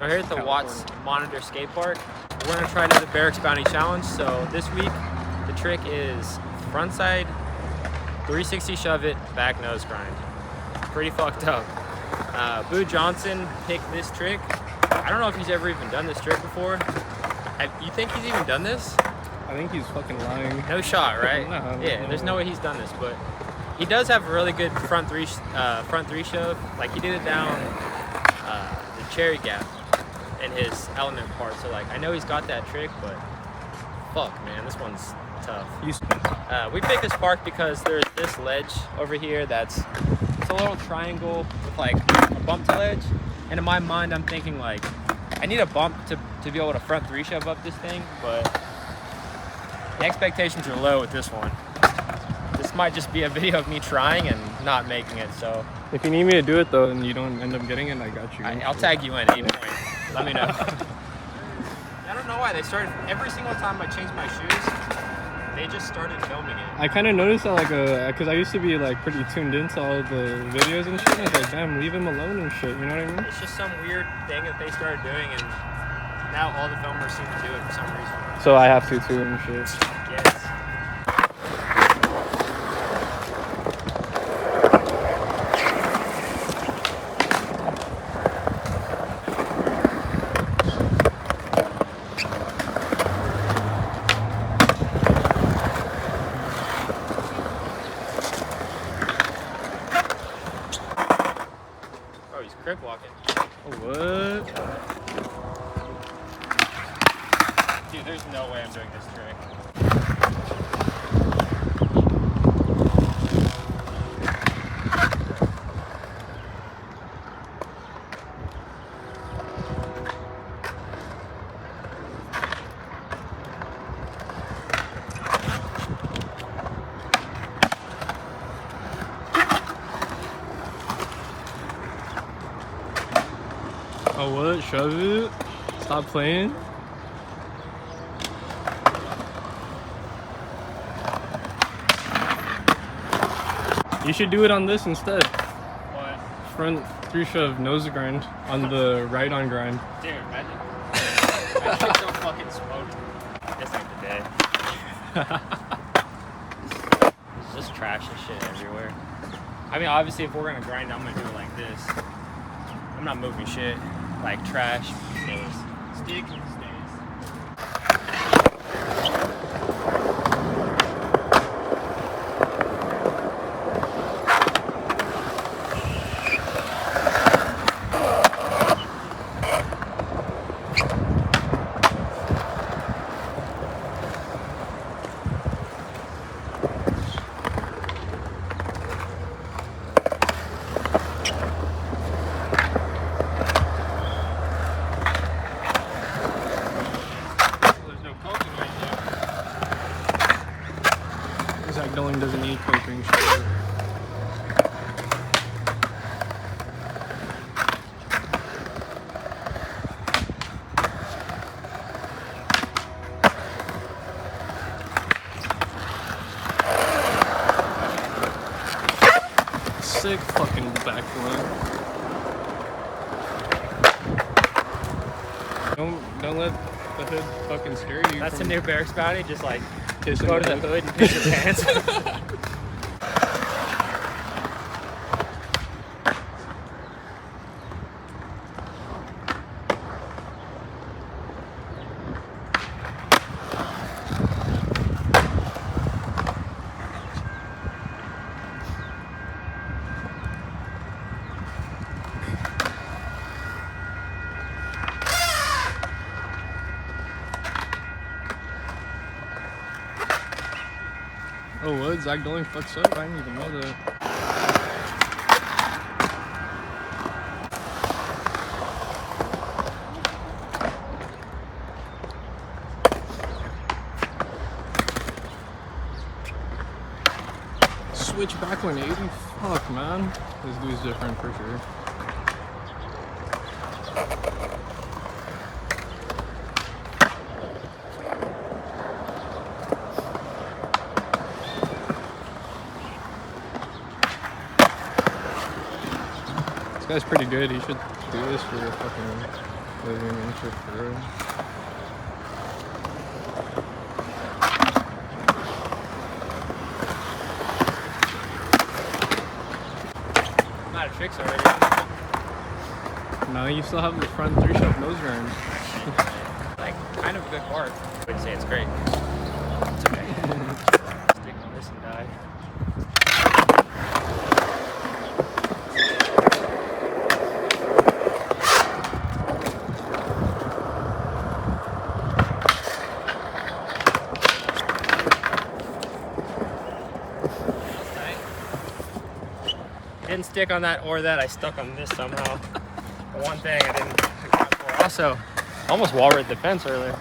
We're here at the Watts Monitor Skate Park. We're gonna try another Berrics Bounty Challenge. So this week, the trick is frontside 360 shove it, back nose grind. Pretty fucked up. Boo Johnson picked this trick. I don't know if he's ever even done this trick before. You think he's even done this? I think he's fucking lying. No shot, right? No, yeah, there's no way he's done this, but he does have a really good front three shove. Like he did it down the cherry gap in his element part. So like I know he's got that trick, but fuck man, this one's tough. We picked this park because there's this ledge over here it's a little triangle with like a bump to ledge, and in my mind I'm thinking like I need a bump to be able to front three shove up this thing, but the expectations are low with this one. This might just be a video of me trying and not making it, so. If you need me to do it though and you don't end up getting it, I got you. I'll tag you in at any point. Let me know. I don't know why they started, every single time I changed my shoes, they just started filming it. I kind of noticed that because I used to be like pretty tuned into all the videos and shit, and I was like, damn, leave him alone and shit, you know what I mean? It's just some weird thing that they started doing, and now all the filmers seem to do it for some reason. So I have to too and shit. Yes. He's crip walking. What? Dude, there's no way I'm doing this trick. Oh what? Shove it? Stop playing? You should do it on this instead. What? Front three shove nose grind on the right on grind. Dude, imagine. My trick's so fucking smoked. This ain't the day. It's just trash and shit everywhere. I mean, obviously, if we're gonna grind, I'm gonna do it like this. I'm not moving shit. Like trash stays. Stick stays. Going doesn't need coping. Sick fucking backflip. Don't let the hood fucking scare you. That's the new Berrics Bounty, just like go to the hood and piss your pants. Oh what? Zach Doling fucks up? I didn't even know that. Switch back 180? Fuck man. This dude's different for sure. This guy's pretty good. He should do this for a fucking Living in shit for real. I'm out of tricks already. No, you still have the front 3-shot nose grind. Like, kind of a good part. I wouldn't say it's great. It's okay. Stick on this and die. Didn't stick on that or that. I stuck on this somehow. The one thing I didn't account for. Also, almost wall-rid the fence earlier.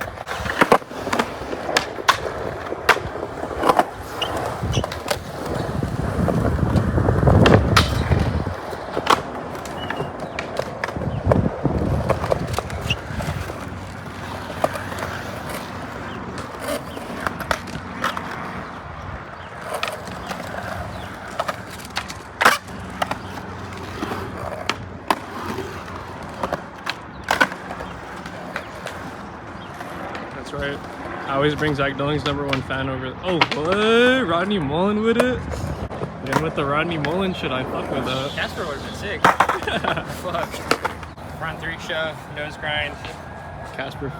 That's right. I always bring Zach Dilling's #1 fan over. Oh, what? Rodney Mullen with it? Again, with the Rodney Mullen shit, I fuck with that. Casper would have been sick. Fuck. Front 3 shove, nose grind. Casper.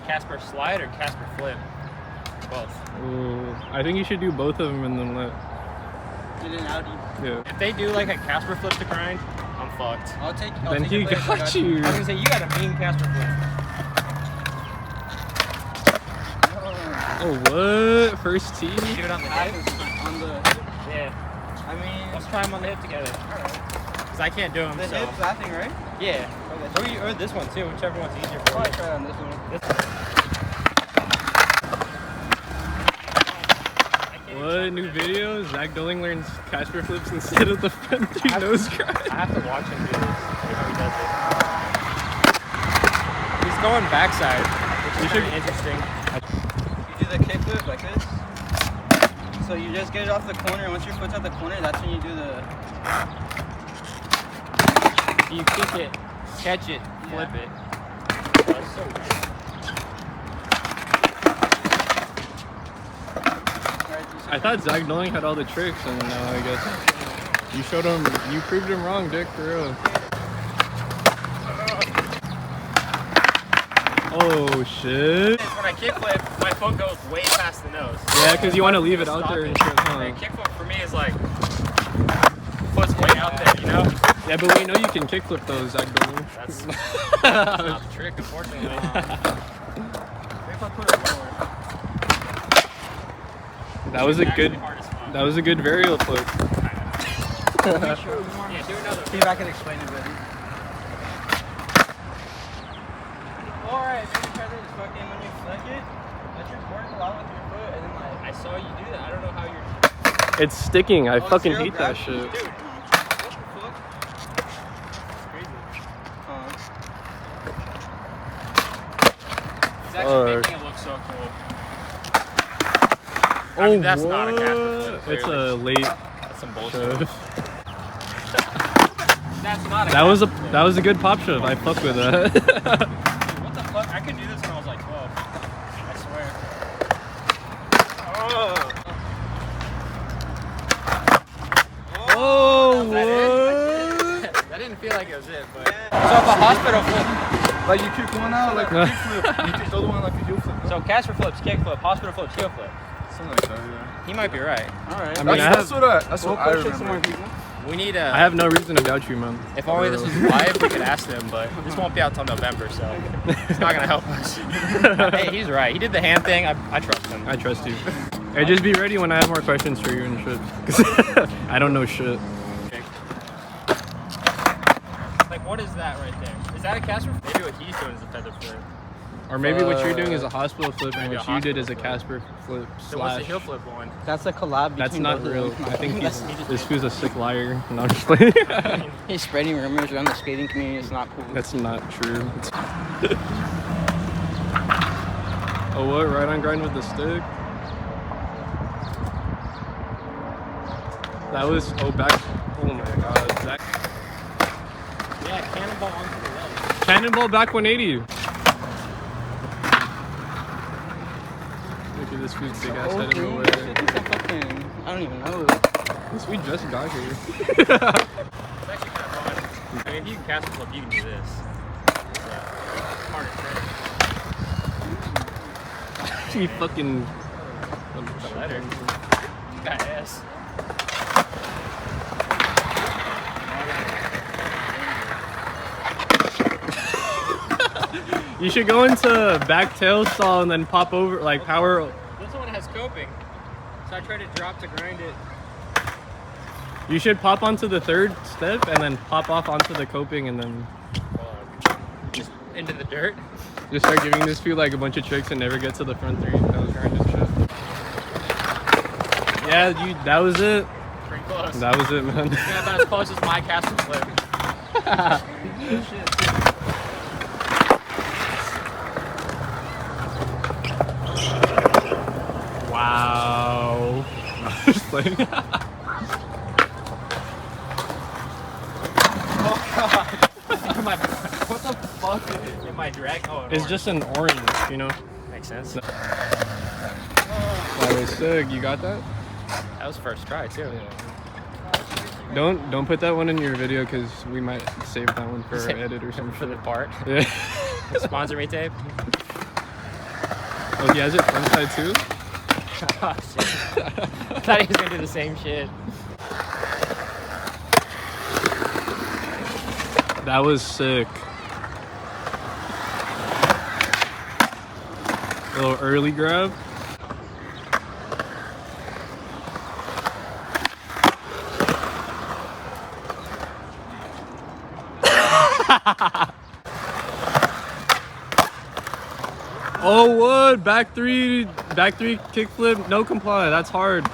Casper slide or Casper flip? Both. Ooh, I think you should do both of them and then let. Get an Audi. Yeah. If they do like a Casper flip to grind, I'm fucked. I'll take Then he it later, I got you. I was gonna say, you got a mean Casper flip. Oh, what? First tee? Do it on the hip? On the, Yeah. I mean, Let's try them on the hip together. Because I can't do them, the so. hip, that thing, right? Yeah. Or this one too, whichever one's easier for Probably you. try it on this one. What? New video? Zach Dilling learns Casper flips instead of the front 3 nose grind. I have to watch him do this, see how he does it. He's going backside, which is pretty interesting. You do the kickflip like this. So you just get it off the corner. Once your foot's at the corner, that's when you do the. You kick it, catch it, flip it. That's so weird. I thought Zach Dilling had all the tricks, and I guess you showed him, you proved him wrong, Dick, for real. Oh shit. When I kickflip, my foot goes way past the nose. Yeah, because you want to leave it out Stop there it. and shit, huh? And kickflip for me is like, foot's way out there, you know? Yeah, but we know you can kickflip those, Zach Dilling. That's not the trick, unfortunately. Maybe if I put it lower. That was a Actually good, hard as fuck. that was a good varial flip. Yeah, do another. See if I can explain it better. Alright, maybe try this fucking when you flick it. Let your work a lot with your foot and then like. I saw you do that. I don't know how you're. It's sticking. I Oh, fucking zero hate that gravity? shit. Dude, what the fuck? Crazy. It's Uh, actually making it look so cool. I mean, that's not a Casper flip, It's a clearly. late That's some bullshit. shove. That's not a That was a Casper flip. that was a good pop shove. I fuck with that. Dude, what the fuck? I could do this when I was like 12. I swear. Oh, That what? That didn't feel like it was it, but. So if a hospital flip. like you kick one out like a Yeah. kickflip. You kick the other one like a heel flip. So Casper flips, kick flip, hospital flips, heel flip. Something like that, yeah. He might be right. Alright. I mean, that's what I remember. remember. We need I have no reason to doubt you, man. If only this was live, we could ask them, but this won't be out till November, so it's not gonna help us. Hey, he's right. He did the hand thing. I trust him. I trust you. Hey, just be ready when I have more questions for you and shit. 'Cause I don't know shit. Okay. Like, what is that right there? Is that a Casper? Maybe what he's doing is a feather flip. Or maybe what you're doing is a hospital flip, and Maybe what a you did is a hospital Casper flip So what's the slash. heel flip one? That's a collab. That's between not both of real. them. I think He just this made who's a sick liar. No, I'm just playing. He's spreading rumors around the skating community. It's not cool. That's not true. Oh, what? Right on grind with the stick? That was, oh, back. Oh my god. That, Yeah, cannonball onto the leg. Cannonball back 180. Look at this food's big ass head in the way. I don't even know. This we just got here. It's actually kind of fun. I mean, if you can castle flip, you can do this. It's harder trick. He fucking. The letter. Got S. You should go into back tail stall and then pop over, like power. This one has coping, so I try to drop to grind it. You should pop onto the third step and then pop off onto the coping and then Just into the dirt. just start giving this few like a bunch of tricks and never get to the front three. That was grind and shit. Yeah, that was it. Pretty close. That was it, man. Yeah, about as close as my castle flip. Good shit. Wow. Just playing. Oh god. What the fuck? Am I drag? Oh, It's just an orange, you know? makes sense. That was sick. You got that? That was first try too. Don't put that one in your video because we might save that one for our edit or something. For the part. Yeah. Sponsor me tape. Oh, he has it front side too? Oh shit. I thought he was gonna do the same shit. That was sick. A little early grab. Oh, what? Back three kickflip, no comply. That's hard.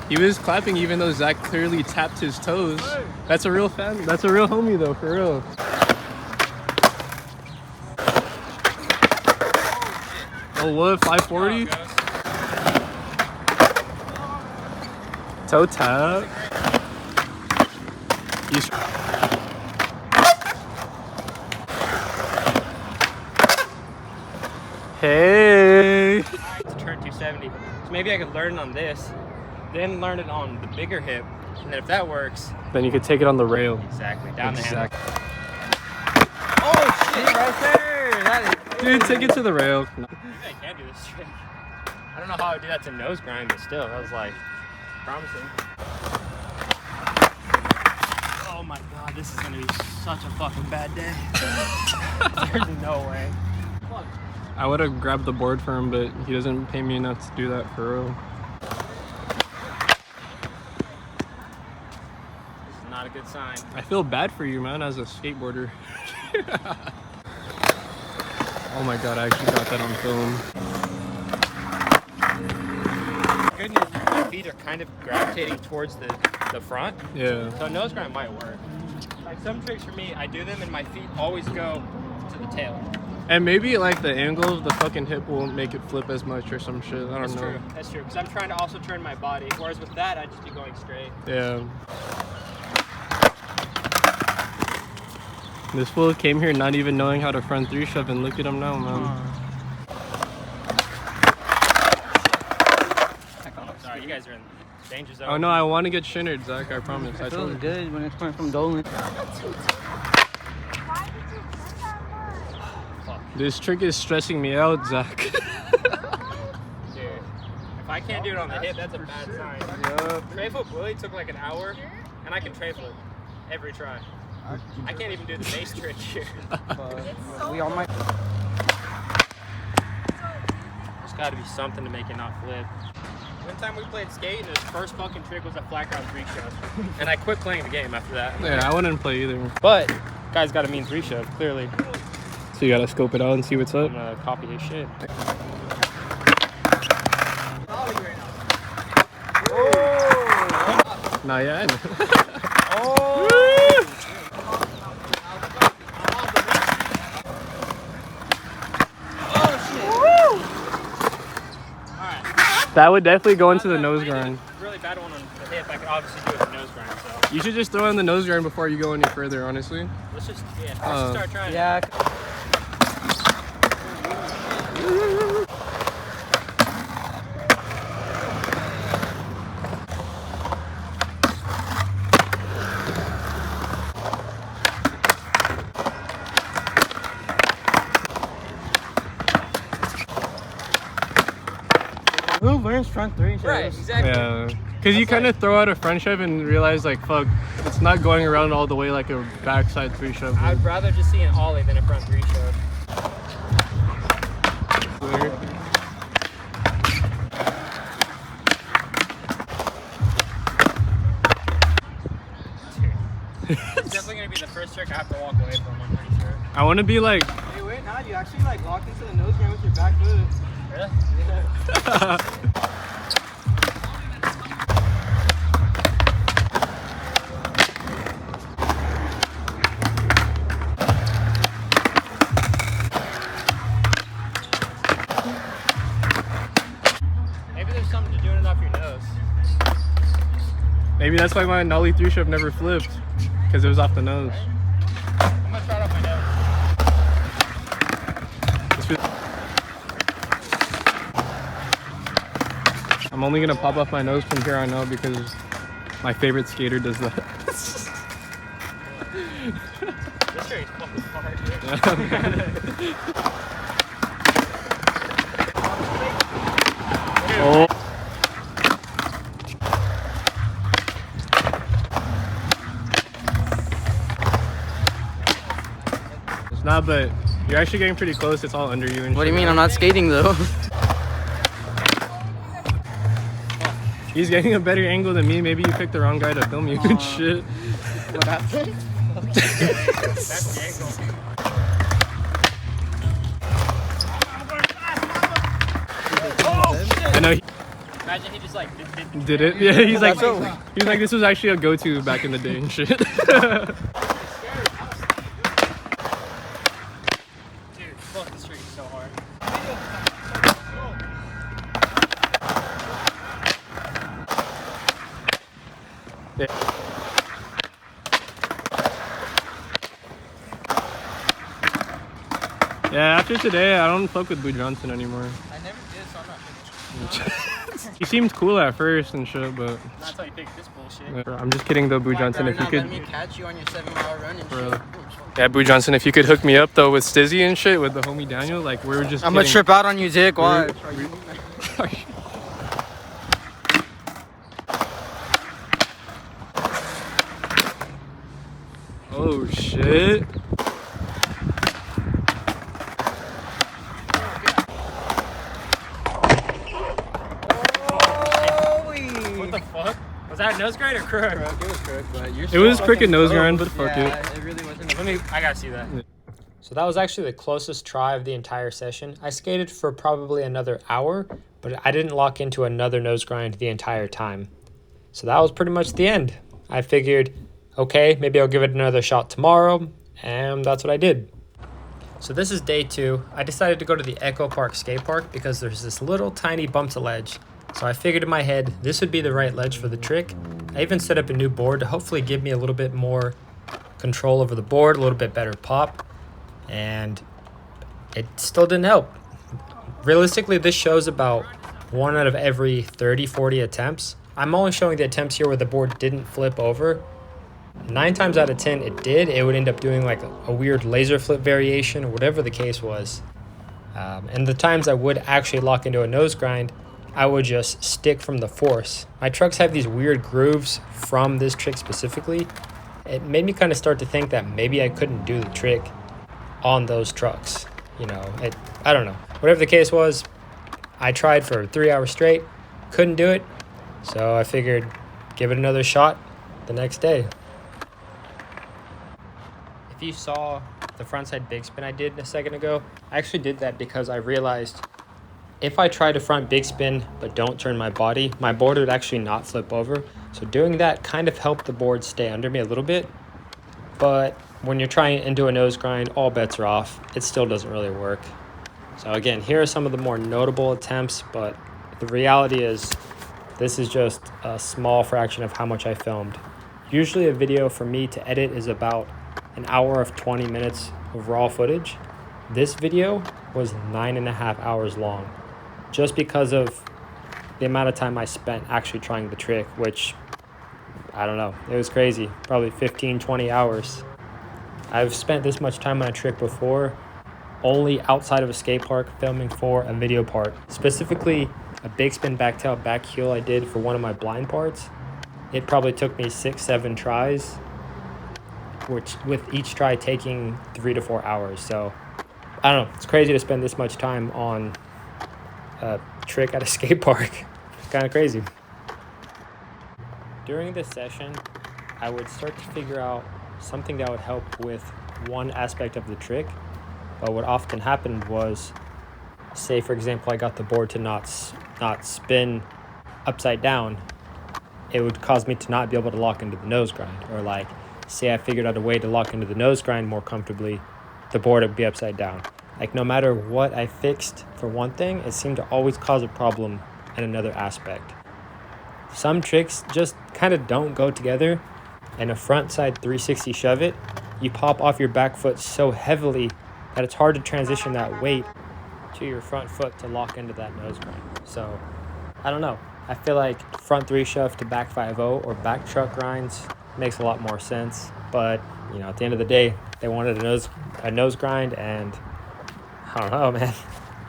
He was clapping even though Zach clearly tapped his toes. That's a real fan. That's a real homie though, for real. Oh, what? 540? Toe tap. Hey. To turn 270. So maybe I could learn it on this, then learn it on the bigger hip, and then if that works, Then you could take it on the rail. exactly down the handle. Oh shit, right there. That is Dude, take it to the rail. Maybe I can do this trick. I don't know how I would do that to nose grind, but still, that was like promising. Oh my god, this is gonna be such a fucking bad day. There's no way. Fuck. I would have grabbed the board for him, but he doesn't pay me enough to do that for real. This is not a good sign. I feel bad for you, man, as a skateboarder. Oh my god, I actually got that on film. Good news, my feet are kind of gravitating towards the front, Yeah. so nose grind might work. Like some tricks for me, I do them and my feet always go to the tail. And maybe like the angle of the fucking hip won't make it flip as much or some shit. I don't That's know. true. That's true. Because I'm trying to also turn my body. Whereas with that, I'd just be going straight. Yeah. This fool came here not even knowing how to front three shove, and look at him now, man. Sorry, you guys are in danger zone. Oh no, I want to get shinnered, Zach. I promise. I It told feels you. good when it's coming from Dolan. This trick is stressing me out, Zach. Dude, if I can't do it on the hip, that's a bad sign. Yup. Tray flip Willie took like an hour, and I can tray flip every try. I can't even do the base trick here. We all might. There's got to be something to make it not flip. One time we played skate, and his first fucking trick was a flat ground three shove, and I quit playing the game after that. Yeah, I wouldn't play either. But guy's got a mean three shove, clearly. So you gotta scope it out and see what's up. I'm gonna copy his shit. Not yet. That would definitely go into the If nose I did grind. a really bad one on the hip, I could obviously do it with the nose grind. So You should just throw in the nose grind before you go any further, honestly. let's just start trying. Yeah. Who learns front three shoves? Right, exactly. Yeah. Because you kind of throw out a front shove and realize, like, fuck, it's not going around all the way like a backside three shove. I'd rather just see an ollie than a front three shove. It's definitely gonna be the first trick I have to walk away from, I'm pretty sure. I want to be like... Hey, wait, now you actually like lock into the nose grind with your back foot. Really? Yeah. Maybe there's something to doing it off your nose. Maybe that's why my nollie three shove never flipped. Because it was off the nose. I'm gonna try it off my nose. I'm only gonna pop off my nose from here on out because my favorite skater does that. This trick is fucking hard, dude. Oh. It's not, but you're actually getting pretty close. It's all under you. And What do you shit. mean? I'm not skating though. He's getting a better angle than me. Maybe you picked the wrong guy to film you and shit. What happened? That's the angle. I know he Imagine he just like did it. Yeah, he's like, That's he was like, this was actually a go-to back in the day and shit. Dude, fuck, this trick is so hard. Yeah, after today, I don't fuck with Boo Johnson anymore. I never did, so I'm not sure. He seemed cool at first and shit, but That's how you pick this bullshit. I'm just kidding though, Boo Johnson. If you Not could, letting me catch you on your 7-mile run and Bro. shit. yeah, Boo Johnson, if you could hook me up though with Stizzy and shit with the homie Daniel, like we were just. I'm gonna kidding. trip out on you, Dick. Watch. Oh shit. What the fuck? Was that nose grind or crook? It was crook, but you're It was cricket nose grind, but fuck it. Yeah, it really wasn't. I gotta see that. So that was actually the closest try of the entire session. I skated for probably another hour, but I didn't lock into another nose grind the entire time. So that was pretty much the end. I figured, okay, maybe I'll give it another shot tomorrow, and that's what I did. So this is day 2. I decided to go to the Echo Park skate park because there's this little tiny bump to ledge. So I figured in my head, this would be the right ledge for the trick. I even set up a new board to hopefully give me a little bit more control over the board, a little bit better pop, and it still didn't help. Realistically, this shows about 1 out of every 30-40 attempts. I'm only showing the attempts here where the board didn't flip over. 9 times out of 10 it did. It would end up doing like a weird laser flip variation or whatever the case was. And the times I would actually lock into a nose grind, I would just stick from the force. My trucks have these weird grooves from this trick specifically. It made me kind of start to think that maybe I couldn't do the trick on those trucks. You know, I don't know. Whatever the case was, I tried for 3 hours straight, couldn't do it. So I figured give it another shot the next day. If you saw the frontside big spin I did a second ago, I actually did that because I realized if I try to front big spin but don't turn my body, my board would actually not flip over. So doing that kind of helped the board stay under me a little bit. But when you're trying into a nose grind, all bets are off. It still doesn't really work. So again, here are some of the more notable attempts, but the reality is this is just a small fraction of how much I filmed. Usually a video for me to edit is about an hour of 20 minutes of raw footage. This video was 9.5 hours long, just because of the amount of time I spent actually trying the trick, which, I don't know, it was crazy. Probably 15, 20 hours. I've spent this much time on a trick before, only outside of a skate park filming for a video part. Specifically, a big spin back tail back heel I did for one of my blind parts. It probably took me 6-7 tries, which with each try taking 3 to 4 hours. So I don't know, it's crazy to spend this much time on a trick at a skate park. It's kind of crazy. During this session, I would start to figure out something that would help with one aspect of the trick. But what often happened was, say for example, I got the board to not spin upside down, it would cause me to not be able to lock into the nose grind. Or like, say I figured out a way to lock into the nose grind more comfortably, the board would be upside down. Like no matter what I fixed for one thing, it seemed to always cause a problem in another aspect. Some tricks just kind of don't go together, and a front side 360 shove it, you pop off your back foot so heavily that it's hard to transition that weight to your front foot to lock into that nose grind. So I don't know. I feel like front 3 shove to back 5-0 or back truck grinds makes a lot more sense. But you know, at the end of the day, they wanted a nose grind, and I don't know, man.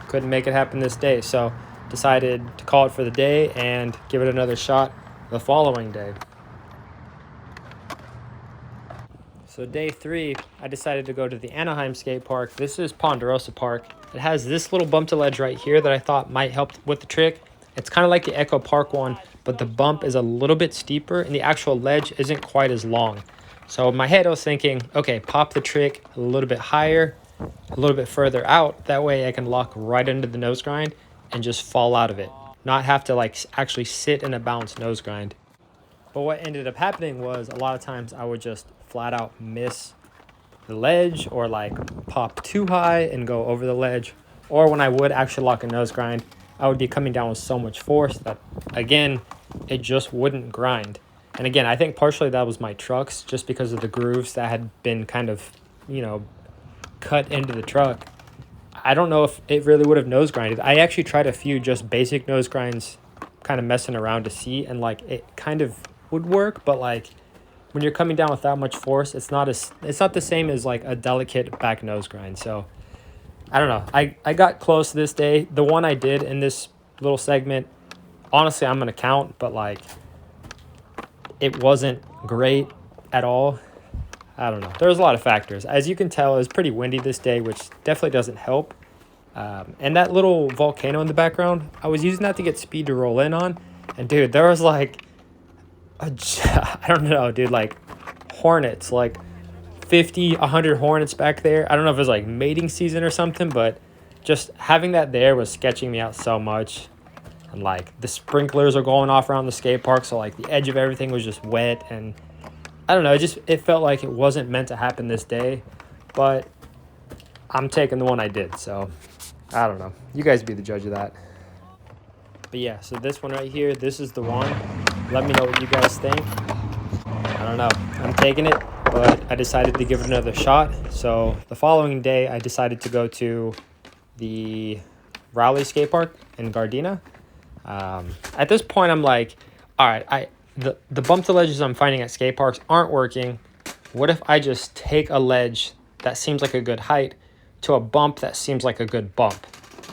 Couldn't make it happen this day. So decided to call it for the day and give it another shot the following day. So day 3, I decided to go to the Anaheim skate park. This is Ponderosa Park. It has this little bump to ledge right here that I thought might help with the trick. It's kind of like the Echo Park one, but the bump is a little bit steeper and the actual ledge isn't quite as long. So in my head, I was thinking, okay, pop the trick a little bit higher, a little bit further out. That way I can lock right into the nose grind and just fall out of it. Not have to like actually sit in a balanced nose grind. But what ended up happening was a lot of times I would just flat out miss the ledge, or like pop too high and go over the ledge. Or when I would actually lock a nose grind, I would be coming down with so much force that, again, it just wouldn't grind. And again, I think partially that was my trucks, just because of the grooves that had been kind of, you know, cut into the truck. I don't know if it really would have nose grinded. I actually tried a few just basic nose grinds, kind of messing around to see, and like it kind of would work, but like when you're coming down with that much force, it's not the same as like a delicate back nose grind. So I don't know. I got close this day. The one I did in this little segment, honestly, I'm gonna count, but like it wasn't great at all. I don't know. There's a lot of factors. As you can tell, it was pretty windy this day, which definitely doesn't help. And that little volcano in the background, I was using that to get speed to roll in on. And dude, there was like, I don't know, dude, like hornets, like 50, 100 hornets back there. I don't know if it was like mating season or something, but just having that there was sketching me out so much. And like the sprinklers are going off around the skate park, so like the edge of everything was just wet, and I don't know, it felt like it wasn't meant to happen this day, but I'm taking the one I did, so I don't know. You guys be the judge of that. But yeah, so this one right here, this is the one. Let me know what you guys think. I don't know. I'm taking it, but I decided to give it another shot. So the following day, I decided to go to the Raleigh skate park in Gardena. At this point, I'm like, all right, the bump to ledges I'm finding at skate parks aren't working. What if I just take a ledge that seems like a good height to a bump that seems like a good bump?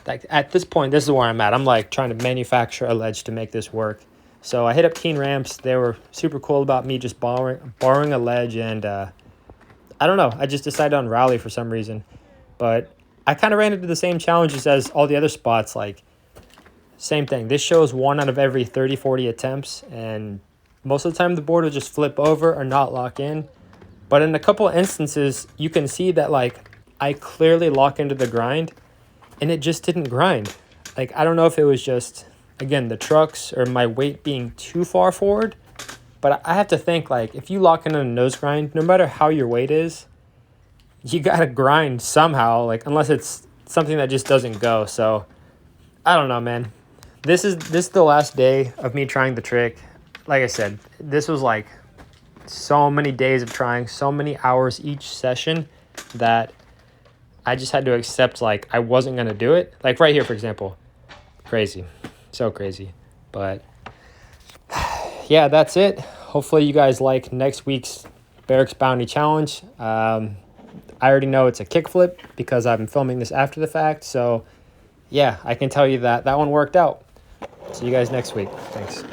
Like at this point, this is where I'm at. I'm like trying to manufacture a ledge to make this work. So I hit up Keen Ramps. They were super cool about me just borrowing a ledge, and I don't know. I just decided on Raleigh for some reason. But I kind of ran into the same challenges as all the other spots. Like, same thing. This shows 1 out of every 30, 40 attempts, and most of the time the board will just flip over or not lock in. But in a couple of instances, you can see that like I clearly lock into the grind, and it just didn't grind. Like, I don't know if it was just, again, the trucks or my weight being too far forward, but I have to think, like, if you lock in a nose grind, no matter how your weight is, you got to grind somehow, like, unless it's something that just doesn't go. So I don't know, man. this is the last day of me trying the trick. Like I said, this was like so many days of trying, so many hours each session that I just had to accept like I wasn't gonna do it. Like right here, for example, crazy, so crazy. But yeah, that's it. Hopefully you guys like next week's Berrics Bounty Challenge. I already know it's a kickflip because I'm filming this after the fact. So yeah, I can tell you that one worked out. See you guys next week. Thanks.